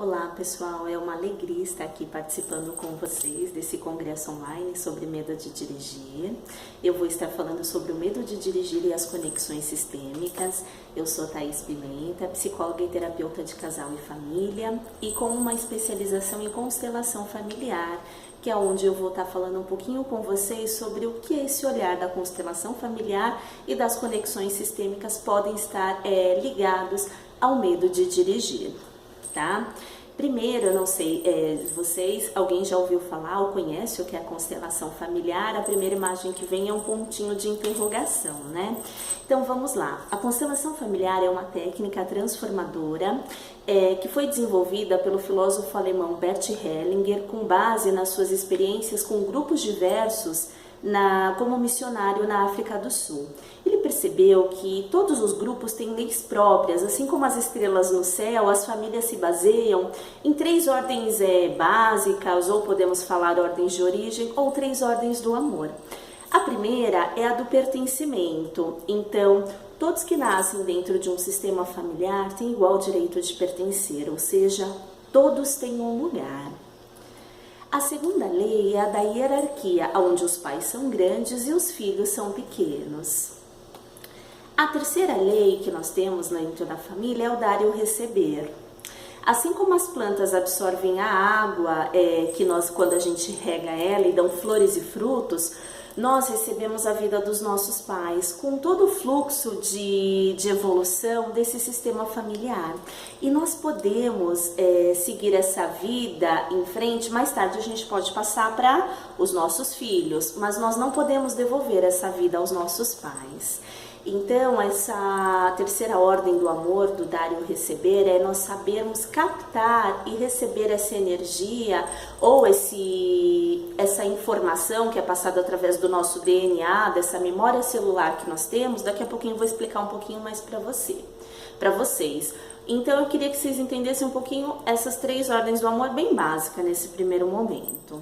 Olá pessoal, é uma alegria estar aqui participando com vocês desse congresso online sobre medo de dirigir. Eu vou estar falando sobre o medo de dirigir e as conexões sistêmicas. Eu sou Thaís Pimenta, psicóloga e terapeuta de casal e família e com uma especialização em constelação familiar, que é onde eu vou estar falando um pouquinho com vocês sobre o que esse olhar da constelação familiar e das conexões sistêmicas podem estar ligados ao medo de dirigir. Tá? Primeiro, eu não sei, vocês, alguém já ouviu falar ou conhece o que é a constelação familiar? A primeira imagem que vem é um pontinho de interrogação, né? Então vamos lá. A constelação familiar é uma técnica transformadora que foi desenvolvida pelo filósofo alemão Bert Hellinger com base nas suas experiências com grupos diversos como missionário na África do Sul. Ele percebeu que todos os grupos têm leis próprias, assim como as estrelas no céu, as famílias se baseiam em 3 ordens básicas, ou podemos falar ordens de origem, ou 3 ordens do amor. A primeira é a do pertencimento, então todos que nascem dentro de um sistema familiar têm igual direito de pertencer, ou seja, todos têm um lugar. A segunda lei é a da hierarquia, onde os pais são grandes e os filhos são pequenos. A terceira lei que nós temos dentro da família é o dar e o receber. Assim como as plantas absorvem a água, quando a gente rega ela e dão flores e frutos, nós recebemos a vida dos nossos pais, com todo o fluxo de evolução desse sistema familiar. E nós podemos seguir essa vida em frente, mais tarde a gente pode passar para os nossos filhos, mas nós não podemos devolver essa vida aos nossos pais. Então, essa terceira ordem do amor, do dar e o receber, é nós sabermos captar e receber essa energia ou essa informação que é passada através do nosso DNA, dessa memória celular que nós temos. Daqui a pouquinho eu vou explicar um pouquinho mais para vocês. Então, eu queria que vocês entendessem um pouquinho essas 3 ordens do amor bem básicas nesse primeiro momento.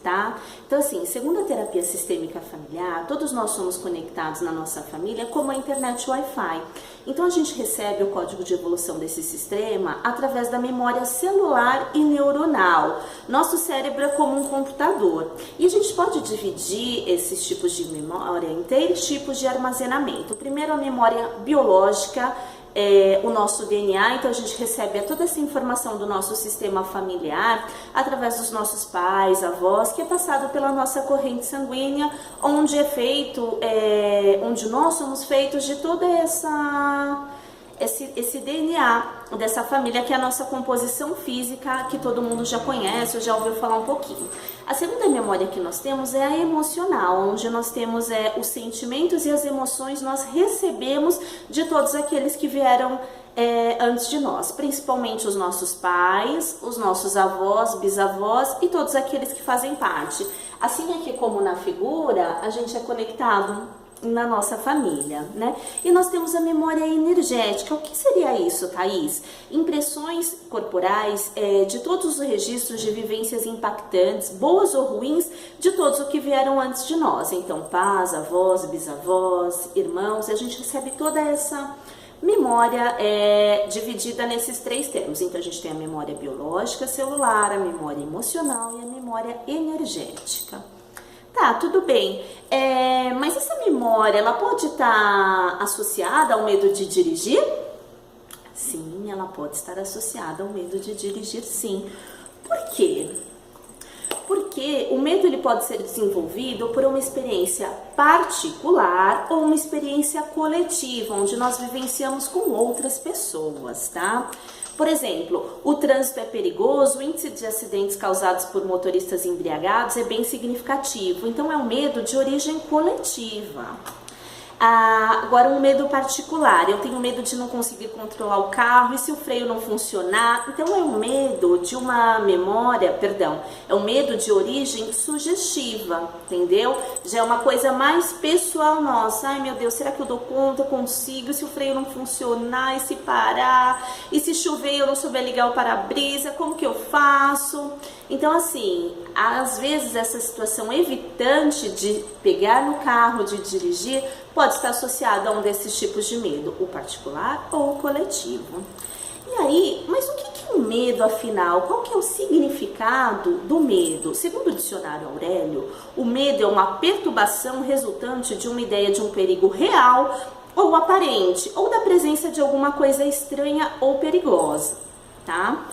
Tá? Então assim, segundo a terapia sistêmica familiar, todos nós somos conectados na nossa família como a internet Wi-Fi. Então a gente recebe o código de evolução desse sistema através da memória celular e neuronal. Nosso cérebro é como um computador e a gente pode dividir esses tipos de memória em 3 tipos de armazenamento. O primeiro é a memória biológica, o nosso DNA, então a gente recebe toda essa informação do nosso sistema familiar através dos nossos pais, avós, que é passado pela nossa corrente sanguínea, onde onde nós somos feitos de toda esse DNA dessa família, que é a nossa composição física, que todo mundo já conhece ou já ouviu falar um pouquinho. A segunda memória que nós temos é a emocional, onde nós temos os sentimentos e as emoções nós recebemos de todos aqueles que vieram antes de nós, principalmente os nossos pais, os nossos avós, bisavós e todos aqueles que fazem parte. Assim é que, como na figura, a gente é conectado na nossa família, né? E nós temos a memória energética. O que seria isso, Thaís? Impressões corporais de todos os registros de vivências impactantes, boas ou ruins, de todos os que vieram antes de nós. Então, pais, avós, bisavós, irmãos, a gente recebe toda essa memória dividida nesses 3 termos. Então, a gente tem a memória biológica, celular, a memória emocional e a memória energética. Tá, tudo bem, mas essa memória, ela pode estar associada ao medo de dirigir? Sim, ela pode estar associada ao medo de dirigir, sim. Por quê? Porque o medo ele pode ser desenvolvido por uma experiência particular ou uma experiência coletiva, onde nós vivenciamos com outras pessoas, tá? Por exemplo, o trânsito é perigoso, o índice de acidentes causados por motoristas embriagados é bem significativo, então é um medo de origem coletiva. Agora, um medo particular, eu tenho medo de não conseguir controlar o carro e se o freio não funcionar, então é um medo de uma memória, é um medo de origem sugestiva, entendeu? Já é uma coisa mais pessoal nossa. Ai meu Deus, será que eu dou conta, eu consigo, e se o freio não funcionar, e se parar, e se chover e eu não souber ligar o para-brisa, como que eu faço? Então assim, às vezes essa situação evitante de pegar no carro, de dirigir, pode estar associada a um desses tipos de medo, o particular ou o coletivo. E aí, mas o que é um medo, afinal? Qual que é o significado do medo? Segundo o dicionário Aurélio, o medo é uma perturbação resultante de uma ideia de um perigo real ou aparente, ou da presença de alguma coisa estranha ou perigosa, tá?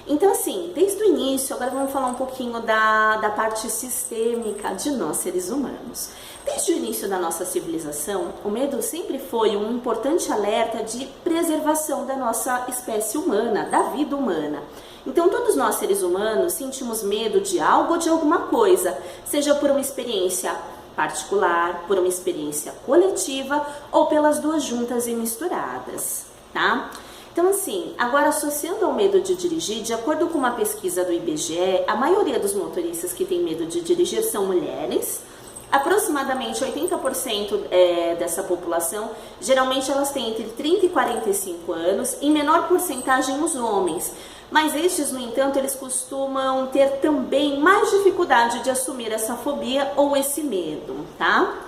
Então, assim, desde o início, agora vamos falar um pouquinho da parte sistêmica de nós, seres humanos. Desde o início da nossa civilização, o medo sempre foi um importante alerta de preservação da nossa espécie humana, da vida humana. Então, todos nós, seres humanos, sentimos medo de algo ou de alguma coisa, seja por uma experiência particular, por uma experiência coletiva ou pelas duas juntas e misturadas, tá? Então, assim, agora associando ao medo de dirigir, de acordo com uma pesquisa do IBGE, a maioria dos motoristas que tem medo de dirigir são mulheres. Aproximadamente 80% dessa população, geralmente elas têm entre 30 e 45 anos, em menor porcentagem os homens. Mas estes, no entanto, eles costumam ter também mais dificuldade de assumir essa fobia ou esse medo, tá?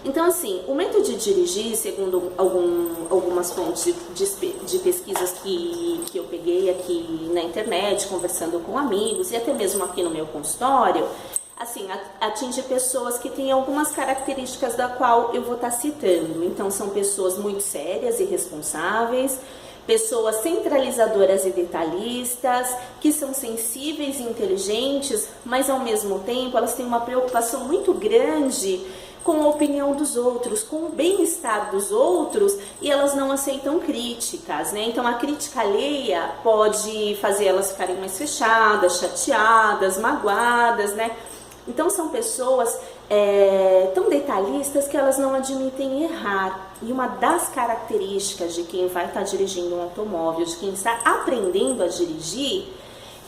Então, assim, o medo de dirigir, segundo algumas fontes de pesquisas que eu peguei aqui na internet, conversando com amigos e até mesmo aqui no meu consultório, assim, atinge pessoas que têm algumas características da qual eu vou estar citando. Então, são pessoas muito sérias e responsáveis, pessoas centralizadoras e detalhistas, que são sensíveis e inteligentes, mas ao mesmo tempo elas têm uma preocupação muito grande com a opinião dos outros, com o bem-estar dos outros, e elas não aceitam críticas, né? Então a crítica alheia pode fazer elas ficarem mais fechadas, chateadas, magoadas, né? Então são pessoas tão detalhistas que elas não admitem errar. E uma das características de quem vai estar dirigindo um automóvel, de quem está aprendendo a dirigir,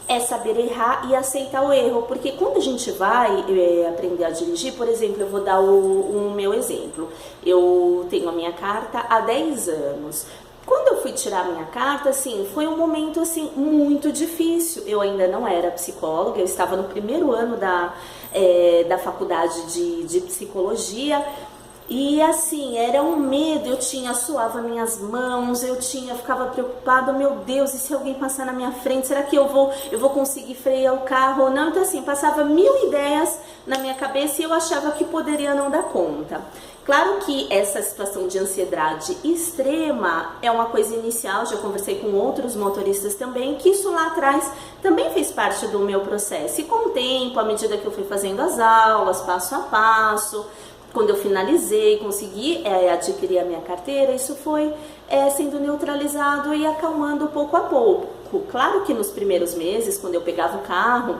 é saber errar e aceitar o erro, porque quando a gente vai aprender a dirigir, por exemplo, eu vou dar o meu exemplo. Eu tenho a minha carta há 10 anos. Quando eu fui tirar a minha carta, assim, foi um momento assim muito difícil. Eu ainda não era psicóloga, eu estava no primeiro ano da faculdade de psicologia. E assim, era um medo, suava minhas mãos, ficava preocupada, meu Deus, e se alguém passar na minha frente, será que eu vou conseguir frear o carro ou não? Então assim, passava 1000 ideias na minha cabeça e eu achava que poderia não dar conta. Claro que essa situação de ansiedade extrema é uma coisa inicial, já conversei com outros motoristas também, que isso lá atrás também fez parte do meu processo. E com o tempo, à medida que eu fui fazendo as aulas, passo a passo, quando eu finalizei, consegui adquirir a minha carteira, isso foi sendo neutralizado e acalmando pouco a pouco. Claro que nos primeiros meses, quando eu pegava o carro,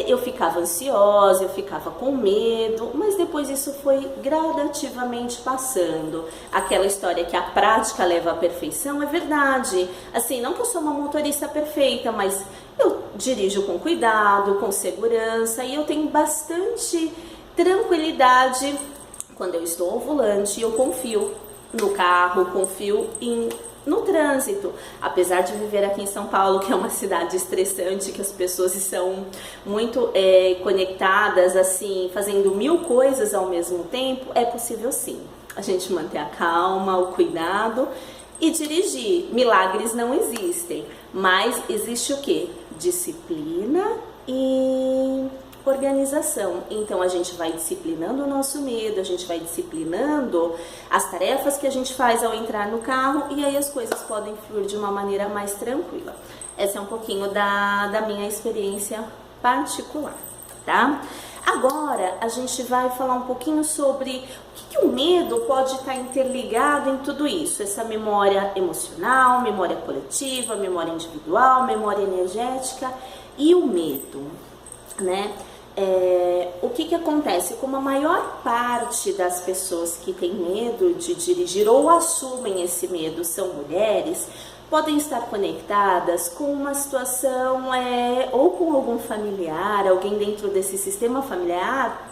eu ficava ansiosa, eu ficava com medo, mas depois isso foi gradativamente passando. Aquela história que a prática leva à perfeição é verdade. Assim, não que eu sou uma motorista perfeita, mas eu dirijo com cuidado, com segurança e eu tenho bastante tranquilidade quando eu estou ao volante. Eu confio no carro, confio no trânsito, apesar de viver aqui em São Paulo, que é uma cidade estressante, que as pessoas são muito conectadas, assim, fazendo 1000 coisas ao mesmo tempo, é possível sim a gente manter a calma, o cuidado e dirigir. Milagres não existem, mas existe o quê? Disciplina e organização. Então a gente vai disciplinando o nosso medo, a gente vai disciplinando as tarefas que a gente faz ao entrar no carro e aí as coisas podem fluir de uma maneira mais tranquila. Essa é um pouquinho da minha experiência particular, tá? Agora a gente vai falar um pouquinho sobre o que o medo pode estar interligado em tudo isso, essa memória emocional, memória coletiva, memória individual, memória energética e o medo, né? O que acontece? Como a maior parte das pessoas que têm medo de dirigir ou assumem esse medo são mulheres, podem estar conectadas com uma situação ou com algum familiar, alguém dentro desse sistema familiar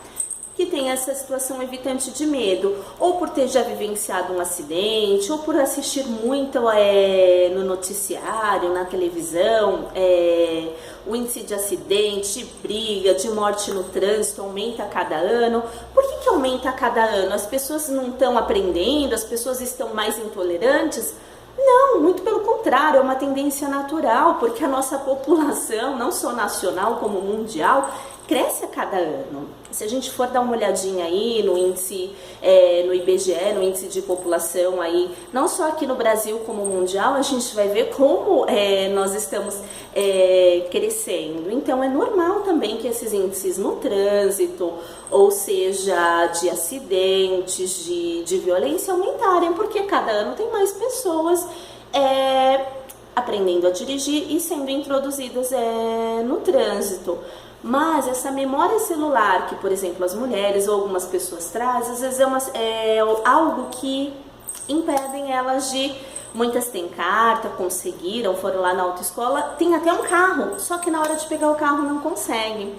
que tem essa situação evitante de medo, ou por ter já vivenciado um acidente, ou por assistir muito no noticiário, na televisão, o índice de acidente, de briga, de morte no trânsito aumenta a cada ano. Por que aumenta a cada ano? As pessoas não estão aprendendo, as pessoas estão mais intolerantes? Não, muito pelo contrário, é uma tendência natural, porque a nossa população, não só nacional como mundial, cresce a cada ano. Se a gente for dar uma olhadinha aí no índice, no IBGE, no índice de população aí, não só aqui no Brasil como mundial, a gente vai ver como nós estamos crescendo. Então é normal também que esses índices no trânsito, ou seja, de acidentes, de violência aumentarem, porque cada ano tem mais pessoas aprendendo a dirigir e sendo introduzidas no trânsito. Mas essa memória celular que, por exemplo, as mulheres ou algumas pessoas trazem, às vezes é algo que impedem elas de... Muitas têm carta, conseguiram, foram lá na autoescola, tem até um carro, só que na hora de pegar o carro não conseguem.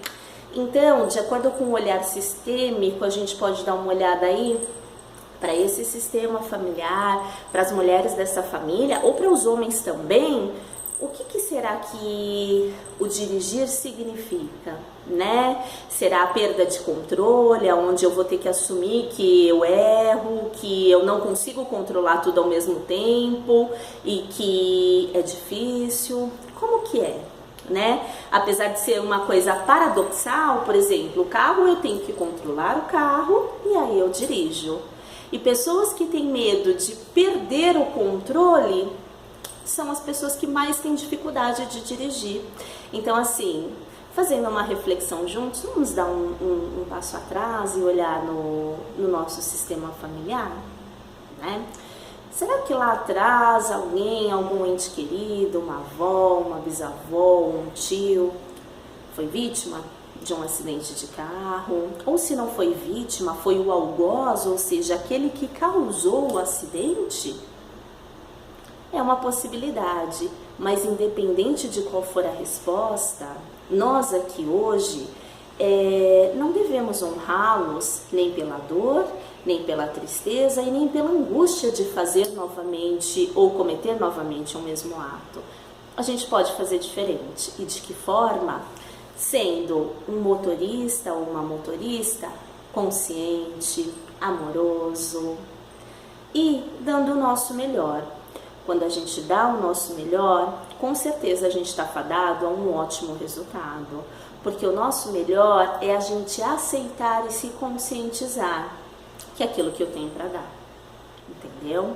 Então, de acordo com o olhar sistêmico, a gente pode dar uma olhada aí para esse sistema familiar, para as mulheres dessa família, ou para os homens também. O que será que o dirigir significa, né? Será a perda de controle, onde eu vou ter que assumir que eu erro, que eu não consigo controlar tudo ao mesmo tempo e que é difícil? Como que é, né? Apesar de ser uma coisa paradoxal, por exemplo, o carro eu tenho que controlar o carro e aí eu dirijo. E pessoas que têm medo de perder o controle são as pessoas que mais têm dificuldade de dirigir. Então, assim, fazendo uma reflexão juntos, vamos dar um passo atrás e olhar no nosso sistema familiar, né? Será que lá atrás algum ente querido, uma avó, uma bisavó, um tio, foi vítima de um acidente de carro? Ou se não foi vítima, foi o algoz, ou seja, aquele que causou o acidente? É uma possibilidade, mas independente de qual for a resposta, nós aqui hoje não devemos honrá-los nem pela dor, nem pela tristeza e nem pela angústia de fazer novamente ou cometer novamente o mesmo ato. A gente pode fazer diferente. E de que forma? Sendo um motorista ou uma motorista consciente, amoroso e dando o nosso melhor. Quando a gente dá o nosso melhor, com certeza a gente está fadado a um ótimo resultado. Porque o nosso melhor é a gente aceitar e se conscientizar que é aquilo que eu tenho para dar. Entendeu?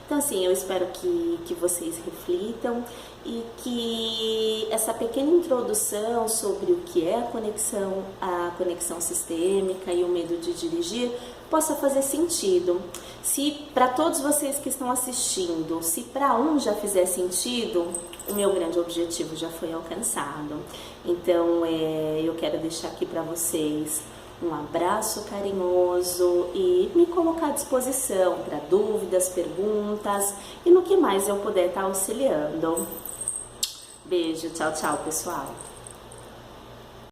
Então, assim, eu espero que vocês reflitam e que essa pequena introdução sobre o que é a conexão sistêmica e o medo de dirigir possa fazer sentido. Se para todos vocês que estão assistindo, se para um já fizer sentido, o meu grande objetivo já foi alcançado. Então, eu quero deixar aqui para vocês um abraço carinhoso e me colocar à disposição para dúvidas, perguntas e no que mais eu puder estar auxiliando. Beijo, tchau, tchau, pessoal.